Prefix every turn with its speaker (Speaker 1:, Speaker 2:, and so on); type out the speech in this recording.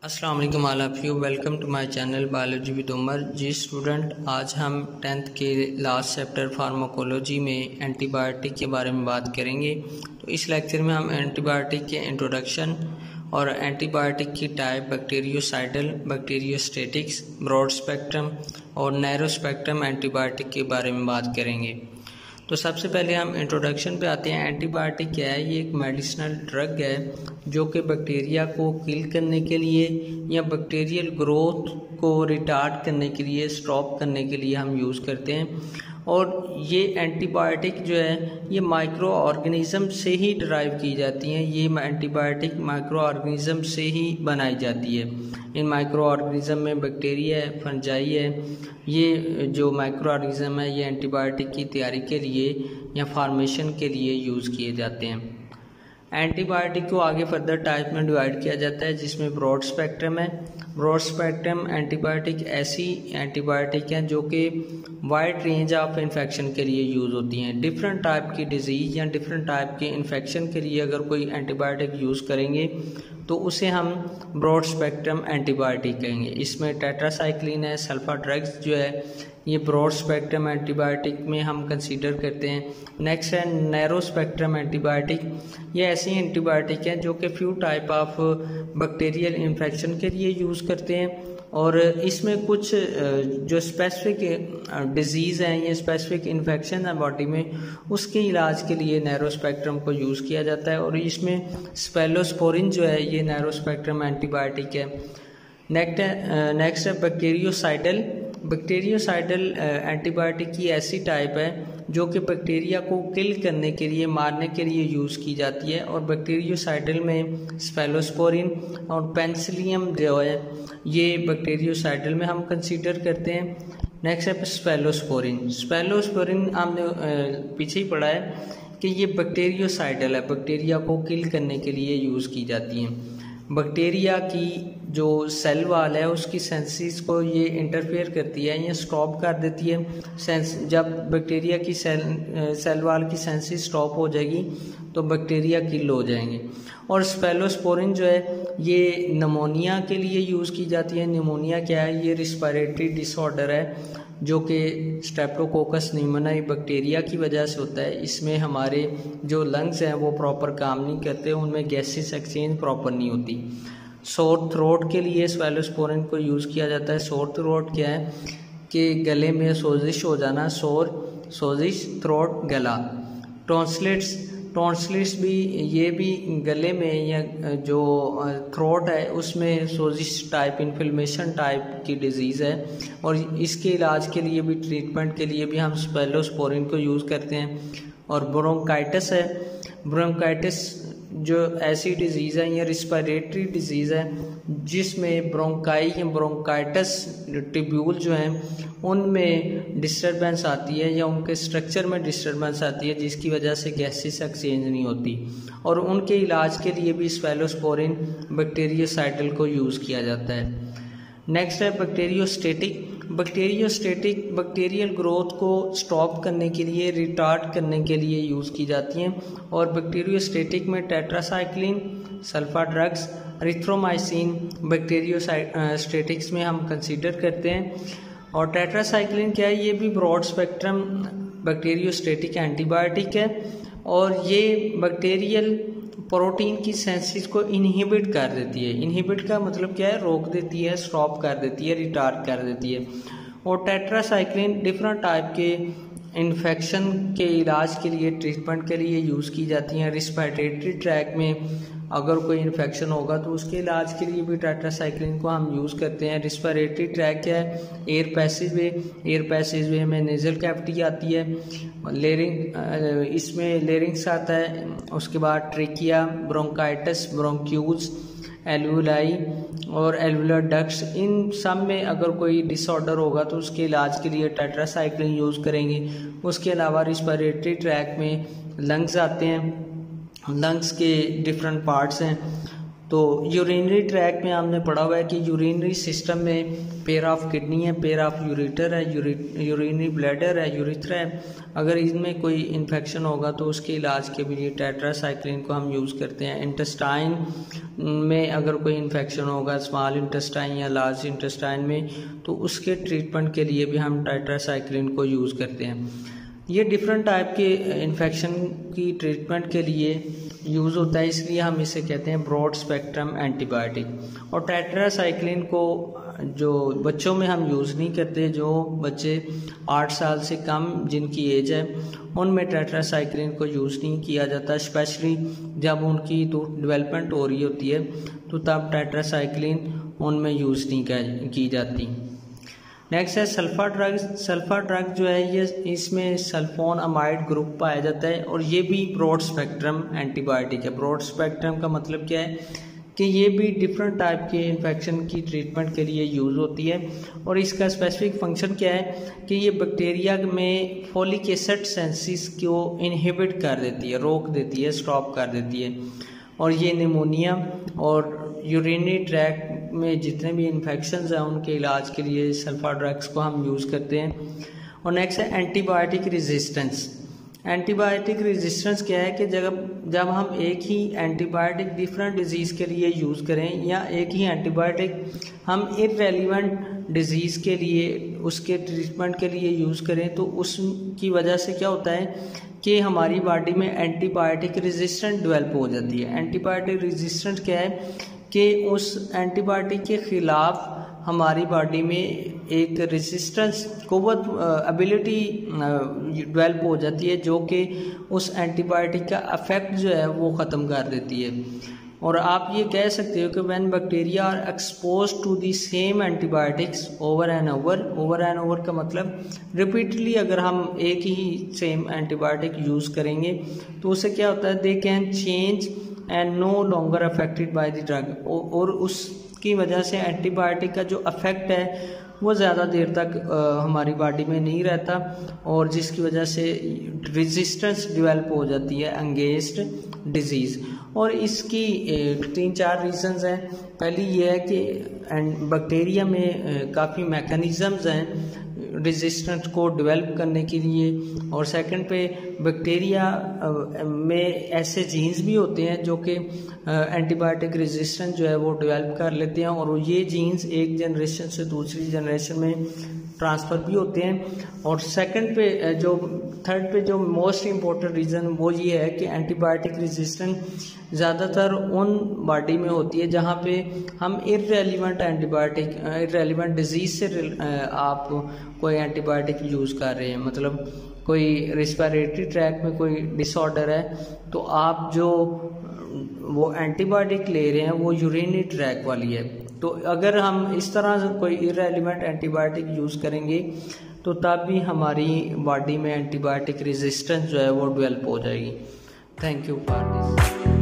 Speaker 1: अस्सलाम वालेकुम all of you. Welcome to my channel biology with Umar. जी स्टूडेंट, आज हम 10th के लास्ट चैप्टर फार्माकोलॉजी में एंटीबायोटिक के बारे में बात करेंगे। तो इस लेक्चर में हम एंटीबायोटिक के इंट्रोडक्शन और एंटीबायोटिक की टाइप, बैक्टीरियोसाइडल, बैक्टीरियोस्टैटिक्स, ब्रॉड स्पेक्ट्रम और नैरो स्पेक्ट्रम एंटीबायोटिक के बारे में बात करेंगे। तो सबसे पहले हम इंट्रोडक्शन पे आते हैं। एंटीबायोटिक क्या है? ये एक मेडिसिनल ड्रग है जो कि बैक्टीरिया को किल करने के लिए या बैक्टीरियल ग्रोथ को रिटार्ड करने के लिए, स्टॉप करने के लिए हम यूज़ करते हैं। और ये एंटीबायोटिक जो है ये माइक्रो ऑर्गेनिज़म से ही डिराइव की जाती हैं। ये एंटीबायोटिक माइक्रो ऑर्गेनिज़म से ही बनाई जाती है। इन माइक्रो ऑर्गेनिज़म में बैक्टीरिया है, फंजाई है। ये जो माइक्रो ऑर्गेनिज़म है ये एंटीबायोटिक की तैयारी के लिए या फार्मेशन के लिए यूज़ किए जाते हैं। एंटीबायोटिक को आगे फर्दर टाइप में डिवाइड किया जाता है जिसमें ब्रॉड स्पेक्ट्रम है। ब्रॉड स्पेक्ट्रम एंटीबायोटिक ऐसी एंटीबायोटिक हैं जो कि वाइड रेंज ऑफ इन्फेक्शन के लिए यूज़ होती हैं। डिफरेंट टाइप की डिजीज़ या डिफरेंट टाइप के इन्फेक्शन के लिए अगर कोई एंटीबायोटिक यूज़ करेंगे तो उसे हम ब्रॉड स्पेक्ट्रम एंटीबायोटिक कहेंगे। इसमें टेट्रासाइक्लिन है, सल्फा ड्रग्स जो है ये ब्रॉड स्पेक्ट्रम एंटीबायोटिक में हम कंसीडर करते हैं। नेक्स्ट है नैरो स्पेक्ट्रम एंटीबायोटिक। ये ऐसी एंटीबायोटिक हैं जो कि few type of bacterial infection के लिए यूज़ करते हैं और इसमें कुछ जो स्पेसिफिक डिजीज़ हैं या स्पेसिफिक इन्फेक्शन है बॉडी में, उसके इलाज के लिए नैरो स्पेक्ट्रम को यूज़ किया जाता है। और इसमें स्पेलोस्पोरिन जो है ये नैरो स्पेक्ट्रम एंटीबायोटिक है। नेक्स्ट है बैक्टीरियोसाइडल। बैक्टीरियोसाइडल एंटीबायोटिक की ऐसी टाइप है जो कि बैक्टीरिया को किल करने के लिए, मारने के लिए यूज़ की जाती है। और बैक्टीरियोसाइडल में स्पेलोस्पोरिन और पेनिसिलियम जो है ये बैक्टीरियोसाइडल में हम कंसीडर करते हैं। नेक्स्ट है स्पेलोस्पोरिन। स्पेलोस्पोरिन हमने पीछे ही पढ़ा है कि ये बैक्टीरियोसाइडल है, बैक्टीरिया को किल करने के लिए यूज़ की जाती हैं। बैक्टीरिया की जो सेल वाल है उसकी सेंसिस को ये इंटरफेयर करती है, ये स्टॉप कर देती है। जब बैक्टीरिया की सेल वाल की सेंसिस स्टॉप हो जाएगी तो बैक्टीरिया किल हो जाएंगे। और स्पेलोस्पोरिन जो है ये निमोनिया के लिए यूज़ की जाती है। निमोनिया क्या है? ये रिस्पिरेटरी डिसऑर्डर है जो कि स्ट्रेप्टोकोकस निमोनियाई बैक्टीरिया की वजह से होता है। इसमें हमारे जो लंग्स हैं वो प्रॉपर काम नहीं करते, उनमें गैसेस एक्सचेंज प्रॉपर नहीं होती। सोर थ्रोट के लिए स्पेलोस्पोरिन को यूज़ किया जाता है। सोर थ्रोट क्या है कि गले में सोजिश हो जाना, सोजिश, थ्रोट, गला। टॉन्सिलिट्स भी, ये भी गले में या जो थ्रोट है उसमें सोजिश टाइप, इन्फ्लेमेशन टाइप की डिजीज़ है। और इसके इलाज के लिए भी, ट्रीटमेंट के लिए भी हम स्पेलोस्पोरिन को यूज़ करते हैं। और ब्रोंकाइटिस है। ब्रोंकाइटिस जो ऐसी डिजीज़ है, ये रिस्पिरेटरी डिजीज़ है जिसमें ब्रोंकाई या ब्रोंकाइटिस ट्यूब्यूल जो हैं उनमें डिस्टर्बेंस आती है या उनके स्ट्रक्चर में डिस्टर्बेंस आती है जिसकी वजह से गैसेस एक्सचेंज नहीं होती। और उनके इलाज के लिए भी स्पेलोस्पोरिन बैक्टीरियोसाइडल को यूज़ किया जाता है। नेक्स्ट है बैक्टीरियोस्टैटिक। बैक्टीरियोस्टैटिक बैक्टीरियल ग्रोथ को स्टॉप करने के लिए, रिटार्ड करने के लिए यूज़ की जाती हैं। और बैक्टीरियोस्टैटिक में टेट्रासाइक्लिन, सल्फा ड्रग्स, एरिथ्रोमाइसिन बैक्टीरियोस्टैटिक्स में हम कंसीडर करते हैं। और टेट्रासाइक्लिन क्या है? ये भी ब्रॉड स्पेक्ट्रम बैक्टीरियोस्टैटिक एंटीबायोटिक है और ये बैक्टीरियल प्रोटीन की सेंसिस को इनहिबिट कर देती है। इनहिबिट का मतलब क्या है? रोक देती है, स्टॉप कर देती है, रिटार्ड कर देती है। और टेट्रासाइक्लिन डिफरेंट टाइप के इन्फेक्शन के इलाज के लिए, ट्रीटमेंट के लिए यूज़ की जाती हैं। रिस्पिरेटरी ट्रैक में अगर कोई इन्फेक्शन होगा तो उसके इलाज के लिए भी टेट्रासाइक्लिन को हम यूज़ करते हैं। रिस्पिरेटरी ट्रैक क्या है? एयर पैसेज वे में नेजल कैविटी आती है, इसमें लेरिंग्स आता है, उसके बाद ट्रेकिया, ब्रोंकाइटिस, ब्रोंक्यूल्स, एल्वुलाई और एल्वुलर डक्ट्स, इन सब में अगर कोई डिसऑर्डर होगा तो उसके इलाज के लिए टेट्रासाइक्लिन यूज़ करेंगे। उसके अलावा रिस्पिरेटरी ट्रैक में लंग्स आते हैं, लंग्स के डिफरेंट पार्ट्स हैं तो यूरिनरी ट्रैक में हमने पढ़ा हुआ है कि यूरिनरी सिस्टम में पेयर ऑफ किडनी है, पेयर ऑफ यूरेटर है, यूरिनरी ब्लैडर है, यूरिथ्रा है। अगर इनमें कोई इन्फेक्शन होगा तो उसके इलाज के लिए टेट्रासाइक्लिन को हम यूज़ करते हैं। इंटेस्टाइन में अगर कोई इन्फेक्शन होगा स्मॉल इंटेस्टाइन या लार्ज इंटेस्टाइन में, तो उसके ट्रीटमेंट के लिए भी हम टेट्रासाइक्लिन को यूज़ करते हैं। ये डिफरेंट टाइप के इन्फेक्शन की ट्रीटमेंट के लिए यूज़ होता है, इसलिए हम इसे कहते हैं ब्रॉड स्पेक्ट्रम एंटीबायोटिक। और टेट्रासाइक्लिन को जो बच्चों में हम यूज़ नहीं करते, जो बच्चे 8 साल से कम जिनकी एज है उनमें टेट्रासाइक्लिन को यूज़ नहीं किया जाता, स्पेशली जब उनकी तो डेवलपमेंट हो रही होती है तो तब टेट्रासाइक्लिन उनमें यूज़ नहीं की जाती। नेक्स्ट है सल्फर ड्रग। सल्फर ड्रग जो है ये इसमें सल्फोन अमाइड ग्रुप पाया जाता है और ये भी ब्रॉड स्पेक्ट्रम एंटीबायोटिक है। ब्रॉड स्पेक्ट्रम का मतलब क्या है कि ये भी डिफरेंट टाइप के इन्फेक्शन की ट्रीटमेंट के लिए यूज़ होती है और इसका स्पेसिफिक फंक्शन क्या है कि ये बैक्टीरिया में फोलिक एसिड सिंथेसिस को इनहिबिट कर देती है, रोक देती है, स्टॉप कर देती है। और ये निमोनिया और यूरिनरी ट्रैक में जितने भी इन्फेक्शंस हैं उनके इलाज के लिए सल्फर ड्रग्स को हम यूज़ करते हैं। और नेक्स्ट है एंटीबायोटिक रेजिस्टेंस। एंटीबायोटिक रेजिस्टेंस क्या है कि जब हम एक ही एंटीबायोटिक डिफरेंट डिजीज़ के लिए यूज़ करें या एक ही एंटीबायोटिक हम इररेलेवेंट डिजीज़ के लिए उसके ट्रीटमेंट के लिए यूज़ करें तो उसकी वजह से क्या होता है कि हमारी बॉडी में एंटीबायोटिक रेजिस्टेंस डेवलप हो जाती है। एंटीबायोटिक रेजिस्टेंस क्या है कि उस एंटीबायोटिक के ख़िलाफ़ हमारी बॉडी में एक रेजिस्टेंस कुव्वत एबिलिटी डेवलप हो जाती है जो कि उस एंटीबायोटिक का इफेक्ट जो है वो ख़त्म कर देती है। और आप ये कह सकते हो कि when bacteria are expose to the same antibiotics over and over का मतलब रिपीटली अगर हम एक ही सेम एंटीबायोटिक यूज़ करेंगे तो उससे क्या होता है, they can change and no longer affected by the drug. और उसकी वजह से एंटीबायोटिक का जो अफेक्ट है वो ज़्यादा देर तक हमारी बॉडी में नहीं रहता और जिसकी वजह से रेजिस्टेंस डेवलप हो जाती है अगेंस्ट डिजीज़। और इसकी 3-4 रीजंस हैं। पहली ये है कि बैक्टीरिया में काफ़ी मैकेनिज़म्स हैं रेजिस्टेंस को डेवलप करने के लिए। और सेकंड पे बैक्टीरिया में ऐसे जीन्स भी होते हैं जो कि एंटीबायोटिक रेजिस्टेंस जो है वो डेवलप कर लेते हैं और ये जीन्स एक जनरेशन से दूसरी जनरेशन में ट्रांसफ़र भी होते हैं। और थर्ड पे जो मोस्ट इम्पोर्टेंट रीज़न वो ये है कि एंटीबायोटिक रेजिस्टेंस ज़्यादातर उन बॉडी में होती है जहाँ पे हम इररेलेवेंट डिजीज़ से आप कोई एंटीबायोटिक यूज़ कर रहे हैं। मतलब कोई रिस्पिरेटरी ट्रैक में कोई डिसऑर्डर है तो आप जो वो एंटीबायोटिक ले रहे हैं वो यूरिनरी ट्रैक वाली है। तो अगर हम इस तरह से कोई इररेलेवेंट एंटीबायोटिक यूज़ करेंगे तो तब भी हमारी बॉडी में एंटीबायोटिक रेजिस्टेंस जो है वो डेवलप हो जाएगी। Thank you for this.